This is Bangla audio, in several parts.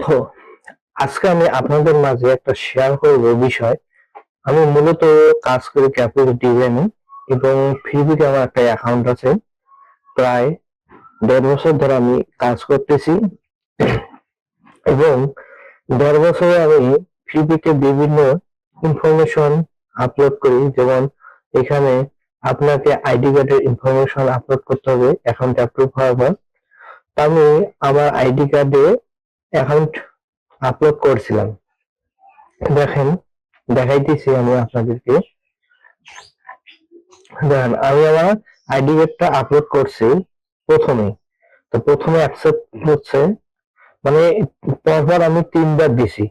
তো আজকে আমি আপনাদের মাঝে একটা শেয়ার করব বিষয়। আমি মূলত কাজ করি গ্রাফিক ডিজাইনে এবং ফেসবুকে আমার একটা অ্যাকাউন্ট আছে। প্রায় 1.5 বছর ধরে আমি কাজ করতেছি এবং 1.5 বছরে আমি ফেসবুকে বিভিন্ন ইনফরমেশন আপলোড করি। যেমন এখানে আপনাকে আইডি কার্ডের ইনফরমেশন আপলোড করতে হবে অ্যাকাউন্ট অ্যাপ্রুভ হওয়ার পর। আমি আমার আইডি কার্ডে অ্যাকাউন্ট আপলোড করছিলাম। দেখেন, দেখাইতেছি আমি আপনাদেরকে। দেখেন, আমি আমার আইডি কার্ডটা আপলোড করছি প্রথমে। তো প্রথমে অ্যাকসেপ্ট হচ্ছে, মানে পরপর আমি 3বার দিছি।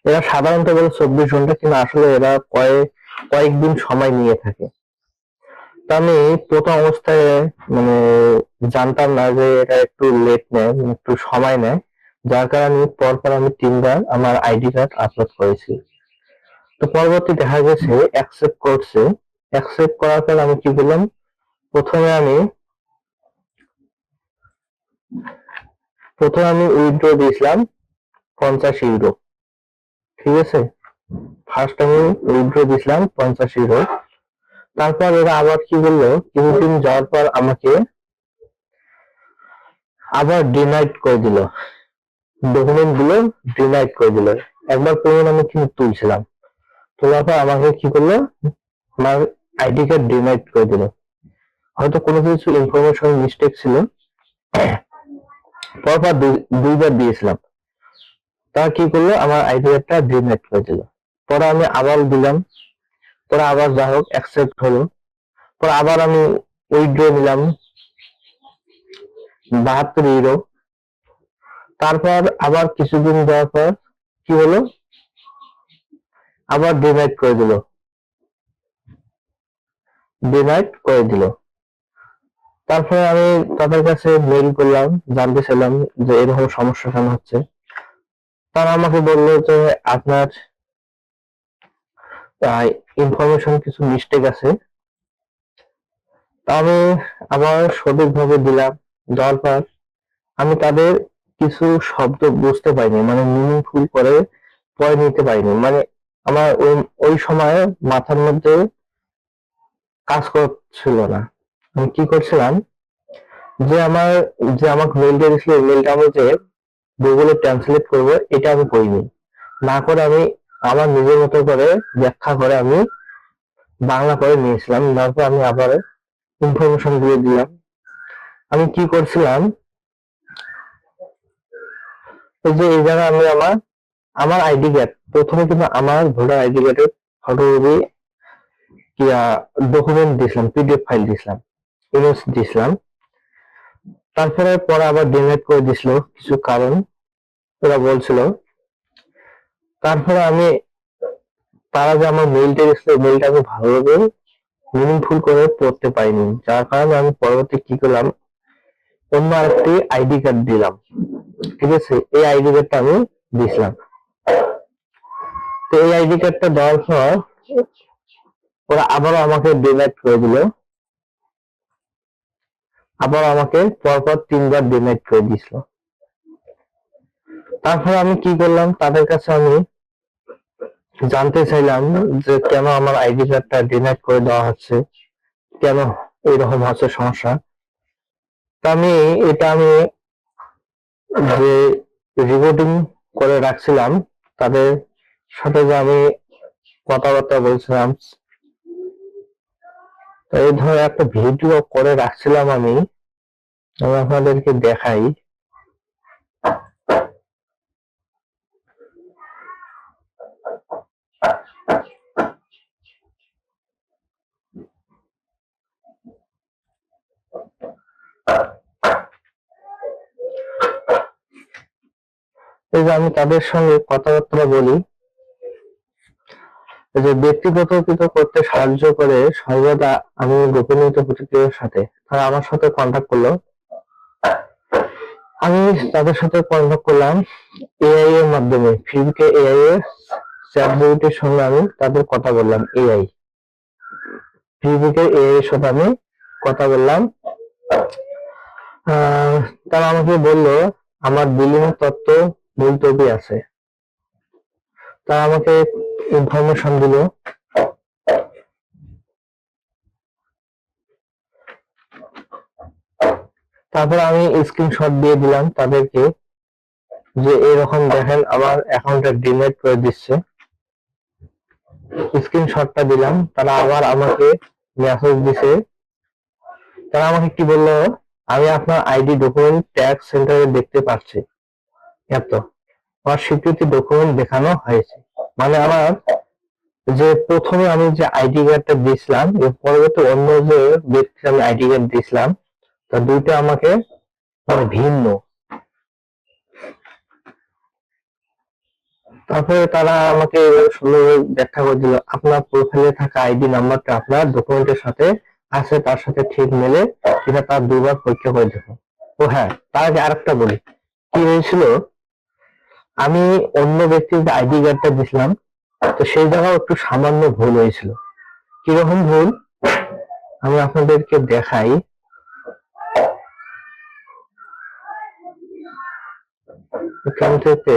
এরা সাধারণত বলে 24 ঘন্টা, কিন্তু আসলে এরা কয়েকদিন সময় নিয়ে থাকে। তা আমি প্রথম অবস্থায় মানে জানতাম না যে এটা একটু লেট নেয়, একটু সময় নেয়, যার কারণে পরপর আমি 3বার আমার আইডি কার্ড আপলোড করেছি। তো পরবর্তী দেখা গেছে অ্যাকসেপ্ট করছে। অ্যাকসেপ্ট করার পর আমি কি করলাম, প্রথমে আমি উইথড্র দিয়েছিলাম 50 ইউরো। ঠিক আছে, ফার্স্ট আমি উইথড্র দিয়েছিলাম 50 ইউরো। তারপর এরা আবার কি বললো, কিছুদিন যাওয়ার পর আমাকে আবার ডিনাইট করে দিল, ডকুমেন্ট গুলো ডিনাইট করে দিল। একবার পেমেন্ট আমি কিন্তু তুলছিলাম, তোলার পর আমাকে কি করলো, আমার আইডি কার্ড ডিনাইট করে দিল। হয়তো কোনো কিছু ইনফরমেশন মিস্টেক ছিল। পরপর দুইবার দিয়েছিলাম, তা কি করলো, আমার আইডি কার্ডটা ডিনাইট করে দিল। পরে আমি আবার দিলাম, পরে আবার যা হোক অ্যাকসেপ্ট হলো। পরে আবার আমি উইথড্র নিলাম 72 ইউরো। তারপর আবার কিছুদিন যাওয়ার পর কি হলো, আবার ডিনাইট করে দিল। তারপরে আমি তাদের কাছে মেইল করলাম, জানতে চাইলাম যে এরকম সমস্যা কেন হচ্ছে। তারা আমাকে বললো যে আপনার ইনফরমেশন কিছু মিস্টেক আছে। তা আমি আবার সঠিকভাবে দিলাম। দেওয়ার পর আমি তাদের কিছু শব্দ বুঝতে পারিনি, মানে মিনিংফুল করে পড়ে নিতে পারিনি। মানে আমার ওই সময় মাথার মধ্যে কাজ করছিল না। আমি কি করছিলাম, যে আমাকে মেইলটা দিয়েছিল, মেইলটা আমি যে গুগলে ট্রান্সলেট করবো এটা আমি করিনি। না করে আমি আমার নিজের মতো করে ব্যাখ্যা করে আমি বাংলা করে নিয়েছিলাম। তারপর আমি আবার ইনফরমেশন দিয়ে দিলাম। আমি কি করছিলাম, এই যে এই জায়গায় আমি আমার আইডি কার্ড প্রথমে কিন্তু আমার ভোটার আইডি কার্ডের ফটোকপি ডকুমেন্ট দিয়েছিলাম, পিডিএফ ফাইল দিয়েছিলাম, ইমেজ দিয়েছিলাম। তারপরে পরে আবার ডিলিট করে দিছিল কিছু কারণ ওরা বলছিল। তারপরে তারা যে আমার মেইলটা দিয়েছিল, মেইলটা আমি ভালোভাবে মিনিংফুল করে পড়তে পারিনি, যার কারণে আমি পরবর্তী কি করলাম, অন্য আরেকটি আইডি কার্ড দিলাম। ঠিক আছে, এই আইডি কার্ডটা আমি দিয়েছিলাম। তো এই আইডি কার্ডটা দেওয়ার পর ওরা আবারও আমাকে ডিলিট করে দিল, আবার আমাকে পরপর 3বার ডিলিট করে দিয়েছিল। তারপর আমি কি করলাম, তাদের কাছে আমি জানতে চাইলাম যে কেন আমার আইডি কার্ডটা ডিলিট করে দেওয়া হচ্ছে, কেন এইরকম হচ্ছে সমস্যা। তা আমি যে রেকর্ডিং করে রাখছিলাম, তাদের সাথে যে আমি কথাবার্তা বলছিলাম, এই ধরনের একটা ভিডিও করে রাখছিলাম। আমি আপনাদেরকে দেখাই। এই যে আমি তাদের সঙ্গে কথাবার্তা বলি, যে ব্যক্তিগত করতে সাহায্য করে সর্বদা আমি গোপনীয়তা প্রতিক্রিয়ার সাথে তারা আমার সাথে কন্ট্যাক্ট করলো। আমি তাদের সাথে কন্ট্যাক্ট করলাম এআই এর মাধ্যমে। ফিল্মকে এআই এর চ্যাটবটের সঙ্গে আমি তাদের কথা বললাম। ফিল্মকে এআই এর সাথে আমি কথা বললাম। তারা আমাকে বললো আমার বিলিং তথ্য মুলতবি আছে। তারা আমাকে ইনফরমেশন দিল। তারপর আমি স্ক্রিনশট দিয়ে দিলাম তাদেরকে যে এরকম দেখেন আমার অ্যাকাউন্টটা ডিলিট করে দিচ্ছে। স্ক্রিনশটটা দিলাম, তারা আবার আমাকে মেসেজ দিছে। তারা আমাকে কি বললো, আমি আপনার আইডি ডকুমেন্ট ট্যাক্স সেন্টারে দেখতে পাচ্ছি, এত আমার স্বীকৃতি ডকুমেন্ট দেখানো হয়েছে। মানে আমার যে প্রথমে আমি যে আইডি কার্ডটা দিয়েছিলাম, এর পরবর্তী অন্য যে ব্যক্তির আমি আইডি কার্ড দিয়েছিলাম, তা দুইটা আমাকে মানে ভিন্ন। তারপরে তারা আমাকে সুন্দরভাবে ব্যাখ্যা করে দিল, আপনার প্রোফাইলে থাকা আইডি নাম্বারটা আপনার ডকুমেন্টের সাথে আছে, তার সাথে ঠিক মেলে কিনা তার দুবার পরীক্ষা করে দেখুন। ও হ্যাঁ, তার আগে আরেকটা বলি, কি হয়েছিল, আমি অন্য ব্যক্তির যে আইডি কার্ডটা দিয়েছিলাম, তো সেই জায়গায় একটু সামান্য ভুল হয়েছিল। কিরকম ভুল আমি আপনাদেরকে দেখাই। এখান থেকে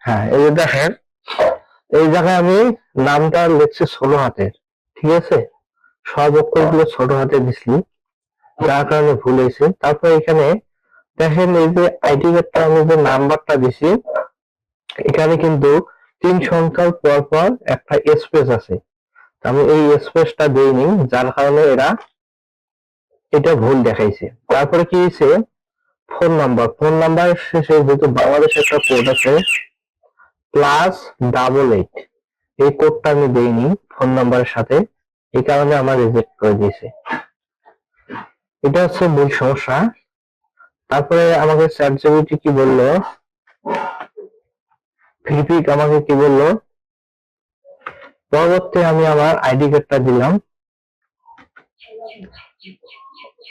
হ্যাঁ, এই যে দেখেন, এই জায়গায় আমি নামটা লিখছি ছোট হাতের, ঠিক আছে, সব অক্ষরগুলো ছোট হাতে দিছি, যার কারণে ভুল হয়েছে। তারপর এখানে দেখেন, এই যে আইডি কার্ডটা আমি যে নাম্বারটা দিছি, এখানে কিন্তু 3 সংখ্যার পর পর একটা স্পেস আছে, আমি এই স্পেসটা দিইনি, যার কারণে এরা এটা ভুল দেখাইছে। তারপরে কি হয়েছে, ফোন নাম্বার শেষে যেহেতু বাংলাদেশের একটা কোড আছে +88, এই কোডটা আমি দেইনি ফোন নাম্বারের সাথে, এই কারণে আমার রিজেক্ট করে দিয়েছে। এটা হচ্ছে মূল সমস্যা। তারপরে আমাকে চ্যাটজিপিটি কি বললো, ফিডব্যাক আমাকে কি বললো, পরবর্তী আমি আমার আইডি কার্ডটা দিলাম,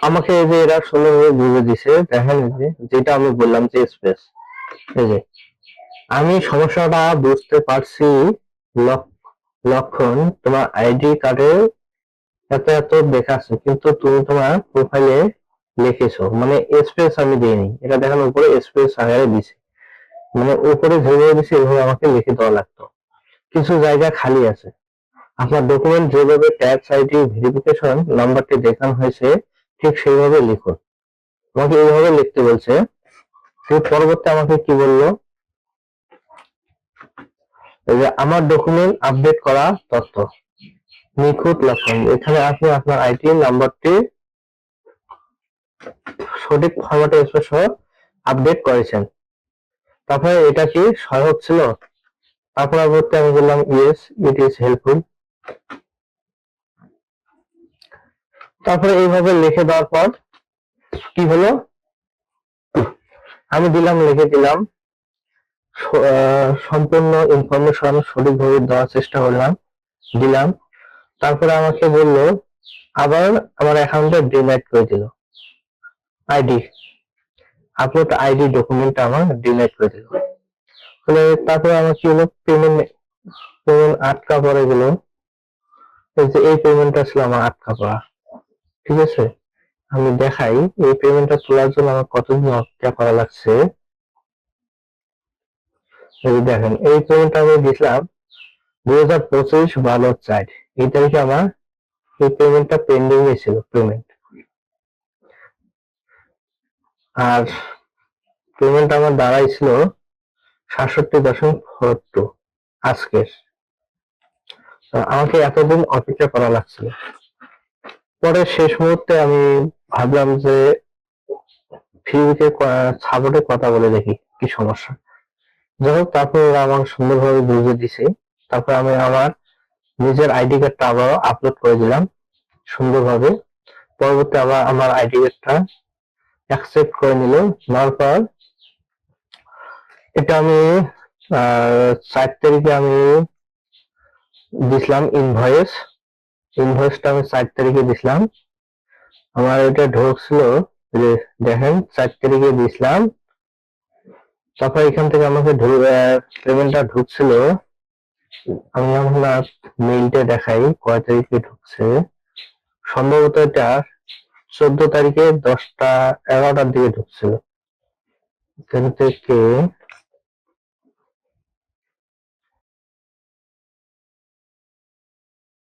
আমাকে এই যে এরা সুন্দরভাবে বুঝে দিছে। দেখেন যে যেটা আমি বললাম যে স্পেস, এই যে আমি সমস্যাটা বুঝতে পারছি লক্ষণ, তোমার আইডি কার্ডে এত এত দেখাচ্ছে, কিন্তু তুমি তোমার প্রোফাইলে লিখেছো, মানে স্পেস আমি দিইনি, এটা দেখেন উপরে স্পেস আকারে দিছে, মানে উপরে যেভাবে দিছে এভাবে আমাকে লিখে দেওয়া লাগতো। কিছু জায়গা খালি আছে, আপনার ডকুমেন্ট যেভাবে ট্যাক্স আইডি ভেরিফিকেশন নাম্বারটি দেখানো হয়েছে ঠিক সেইভাবে লিখুন, আমাকে এইভাবে লিখতে বলছে। পরবর্তী আমাকে কি বললো, যে আমার ডকুমেন্ট আপডেট করা তথ্য নিখুঁত লক্ষণ, এখানে আপনি আপনার আইডি নাম্বারটি সঠিক ফরম্যাটে স্পেস আপডেট করেছেন। তারপরে এটা কি সহায়ক ছিল? তারপর পরবর্তী আমি বললাম ইয়েস ইট ইজ হেল্পফুল। তারপরে এইভাবে লিখে দেওয়ার পর কি হলো, আমি লিখে দিলাম সম্পূর্ণ ইনফরমেশন সঠিকভাবে দেওয়ার চেষ্টা করলাম, দিলাম। তারপরে আমাকে বললো আবার আমার অ্যাকাউন্টে ডিলিট করে দিল, আইডি আপলোড আইডি ডকুমেন্টটা আমার ডিলিট করে দিল। তারপরে আমার কি হলো, পেমেন্ট আটকা পড়ে গেল। এই পেমেন্টটা ছিল আমার আটকা পড়া, ঠিক আছে। আমি দেখাই এই পেমেন্টটা তোলার জন্য আমার কতদিন অপেক্ষা করা লাগছে। দেখেন, এই পেমেন্টটা আমি দিয়েছিলাম 2025 12/4, এই তারিখে আমার এই পেমেন্টটা পেন্ডিং এ ছিল পেমেন্ট, আর পেমেন্ট আমার দাঁড়াইছিল 67.42 আজকের। আমাকে এতদিন অপেক্ষা করা লাগছিল। পরে শেষ মুহূর্তে আমি ভাবলাম যে ফিউকে সাপোর্টে কথা বলে দেখি কি সমস্যা। যাই হোক, তারপর ওরা আমাকে সুন্দরভাবে বুঝিয়ে দিছে। তারপর আমি আমার নিজের আইডি কার্ডটা আবার আপলোড করে দিলাম সুন্দরভাবে। পরবর্তী আবার আমার আইডি কার্ডটা অ্যাকসেপ্ট করে নিল, নেওয়ার পর এটা আমি 4 তারিখে আমি দিছিলাম ইনভয়েসটা আমি 4 তারিখে দিছিলাম। আমার এটা ঢুকছিল, যে দেখেন 4 তারিখে দিছিলাম। তারপর এখান থেকে আমাকে পেমেন্টটা ঢুকছিল, আমি আপনার মেইলটা দেখাই কয় তারিখে ঢুকছে। সম্ভবত এটা 14 তারিখে 10টা 11টার দিকে ঢুকছিল। এখান থেকে